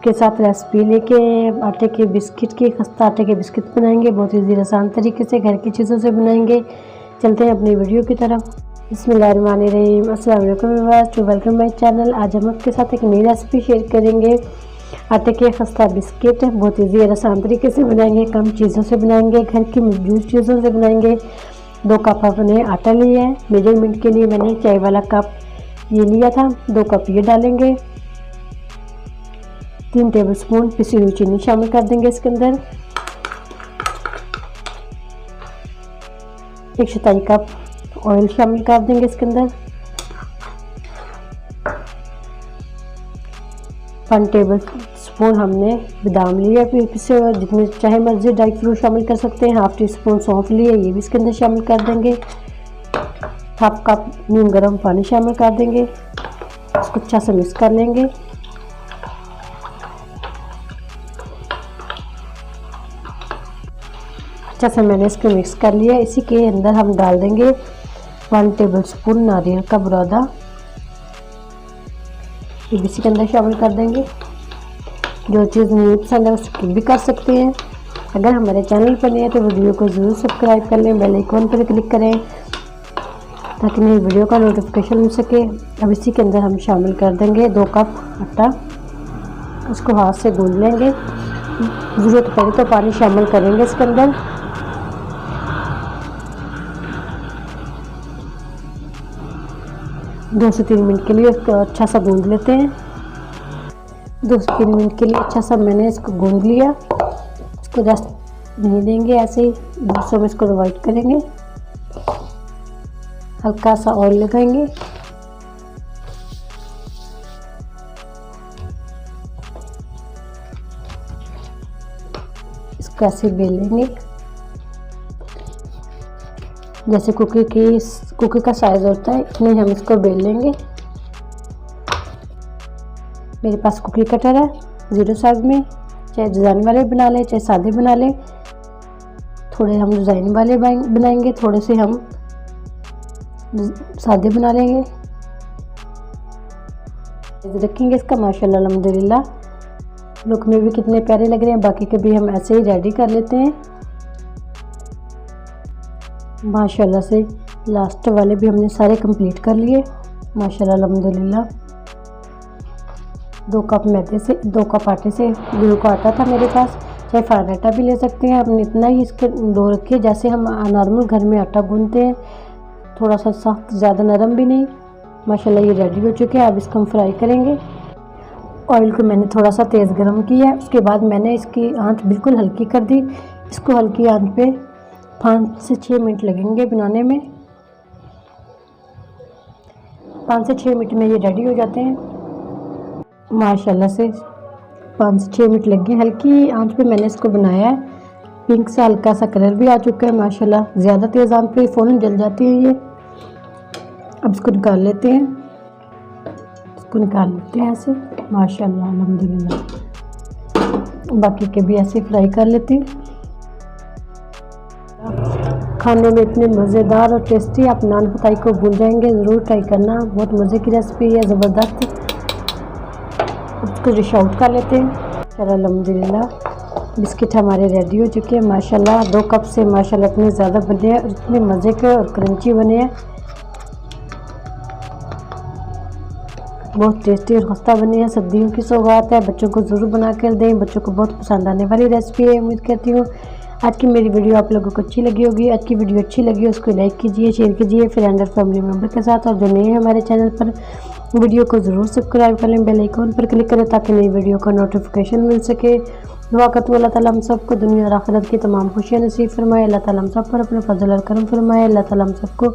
के साथ रेसिपी लेके आटे के बिस्किट की खस्ता आटे के बिस्किट बनाएंगे। बहुत ईजी आसान तरीके से घर की चीज़ों से बनाएंगे। चलते हैं अपनी वीडियो की तरफ। बिस्मिल्लाहिर्रहमानिर्रहीम। अस्सलाम वालेकुम व्यूअर्स, वेलकम माय चैनल। आज हम आपके साथ एक नई रेसिपी शेयर करेंगे। आटे के खस्ता बिस्किट बहुत ईजी और आसान तरीके से बनाएंगे। कम चीज़ों से बनाएंगे, घर की मौजूद चीज़ों से बनाएंगे। 2 कप हमने आटा लिया है। मेजरमेंट के लिए मैंने चाय वाला कप ये लिया था। 2 कप ये डालेंगे। 3 टेबलस्पून पिसी हुई चीनी शामिल कर देंगे इसके अंदर। 1 चौथाई कप ऑयल शामिल कर देंगे इसके अंदर। 1 टेबलस्पून हमने बादाम लिया पिसे हुए, जितने चाहे मर्जी ड्राई फ्रूट शामिल कर सकते हैं। 1/2 टीस्पून सौंफ लिए, ये भी इसके अंदर शामिल कर देंगे। 1/2 कप नीम गर्म पानी शामिल कर देंगे। इसको अच्छा से मिक्स कर लेंगे। अच्छा से मैंने इसको मिक्स कर लिया। इसी के अंदर हम डाल देंगे 1 टेबलस्पून नारियल का बुरादा, ये भी इसी के अंदर शामिल कर देंगे। जो चीज़ नहीं पसंद है उसको भी कर सकते हैं। अगर हमारे चैनल पर नहीं है तो वीडियो को ज़रूर सब्सक्राइब कर लें, बेल आइकन पर क्लिक करें ताकि मेरी वीडियो का नोटिफिकेशन मिल सके। अब इसी के अंदर हम शामिल कर देंगे 2 कप आटा। उसको हाथ से गूंद लेंगे। ज़रूरत पड़े तो पानी शामिल करेंगे इसके अंदर। दो से 3 मिनट के लिए इसको अच्छा सा गूंद लेते हैं। 2 से 3 मिनट के लिए अच्छा सा मैंने इसको गूंद लिया। इसको रेस्ट नहीं देंगे, ऐसे ही दूसरों में इसको डिवाइड करेंगे। हल्का सा ऑयल लगाएंगे। इसको ऐसे बेल लेंगे जैसे कुकी का साइज़ होता है, इतने हम इसको बेल लेंगे। मेरे पास कुकी कटर है 0 साइज़ में, चाहे डिज़ाइन वाले बना लें चाहे सादे बना लें। थोड़े हम डिज़ाइन वाले बनाएंगे, थोड़े से हम सादे बना लेंगे। रखेंगे इसका माशाल्लाह अल्हम्दुलिल्लाह लुक में भी कितने प्यारे लग रहे हैं। बाकी के भी हम ऐसे ही रेडी कर लेते हैं। माशाल्लाह से लास्ट वाले भी हमने सारे कंप्लीट कर लिए माशाल्लाह अल्हम्दुलिल्लाह। 2 कप मैदे से 2 कप आटे से गुड़ का आटा था मेरे पास, चाहे फाइन आटा भी ले सकते हैं। हमने इतना ही इसके डो रखिए जैसे हम नॉर्मल घर में आटा गूंथते हैं, थोड़ा सा सख्त, ज़्यादा नरम भी नहीं। माशाल्लाह ये रेडी हो चुके हैं। अब इसको हम फ्राई करेंगे। ऑयल को मैंने थोड़ा सा तेज़ गर्म किया, उसके बाद मैंने इसकी आंच बिल्कुल हल्की कर दी। इसको हल्की आंच पे 5 से 6 मिनट लगेंगे बनाने में। 5 से 6 मिनट में ये रेडी हो जाते हैं माशाल्लाह से। 5 से 6 मिनट लग गए। हल्की आंच पे मैंने इसको बनाया है। पिंक से हल्का सा कलर भी आ चुका है माशाल्लाह। ज़्यादा तेज़ आंच पे फ़ौरन जल जाती है ये। अब इसको निकाल लेते हैं। इसको निकाल लेते हैं ऐसे माशाल्लाह अल्हम्दुलिल्लाह। बाकी के भी ऐसे फ्राई कर लेते हैं। खाने में इतने मज़ेदार और टेस्टी, आप नान खताई को भूल जाएंगे। ज़रूर ट्राई करना, बहुत मज़े की रेसिपी है, ज़बरदस्त। इसको डिश आउट कर लेते हैं। अल्हम्दुलिल्लाह बिस्किट हमारे रेडी हो चुके हैं माशाल्लाह। 2 कप से माशाल्लाह इतने ज़्यादा बने हैं और इतने मज़े के और क्रंची बने हैं। बहुत टेस्टी और खस्ता बने हैं। सर्दियों की सौगात है, बच्चों को ज़रूर बना कर दें। बच्चों को बहुत पसंद आने वाली रेसिपी है। उम्मीद करती हूँ आज की मेरी वीडियो आप लोगों को अच्छी लगी होगी। आज की वीडियो अच्छी लगी हो उसको लाइक कीजिए, शेयर कीजिए फ्रेंड और फैमिली मेम्बर के साथ। और जो नए हैं हमारे चैनल पर वीडियो को ज़रूर सब्सक्राइब कर लें, बेल आइकन पर क्लिक करें ताकि नई वीडियो का नोटिफिकेशन मिल सके। दुआ करती हूँ अल्लाह ताला हम सबको दुनिया और आखिरत की तमाम खुशियाँ नसीब फरमाए। अल्लाह ताला हम सब पर अपने फजल और करम फरमाए। अल्लाह ताला हम सबको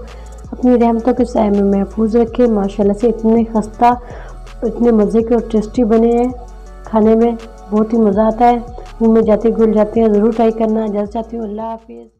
अपनी रहमतों के साए में महफूज रखे। माशाल्लाह से इतने खस्ता, इतने मज़े के और टेस्टी बने हैं। खाने में बहुत ही मज़ा आता है, मुँह में जाते घुल जाते हैं। ज़रूर ट्राई करना। इजाज़त चाहती हूँ। अल्लाह हाफिज़।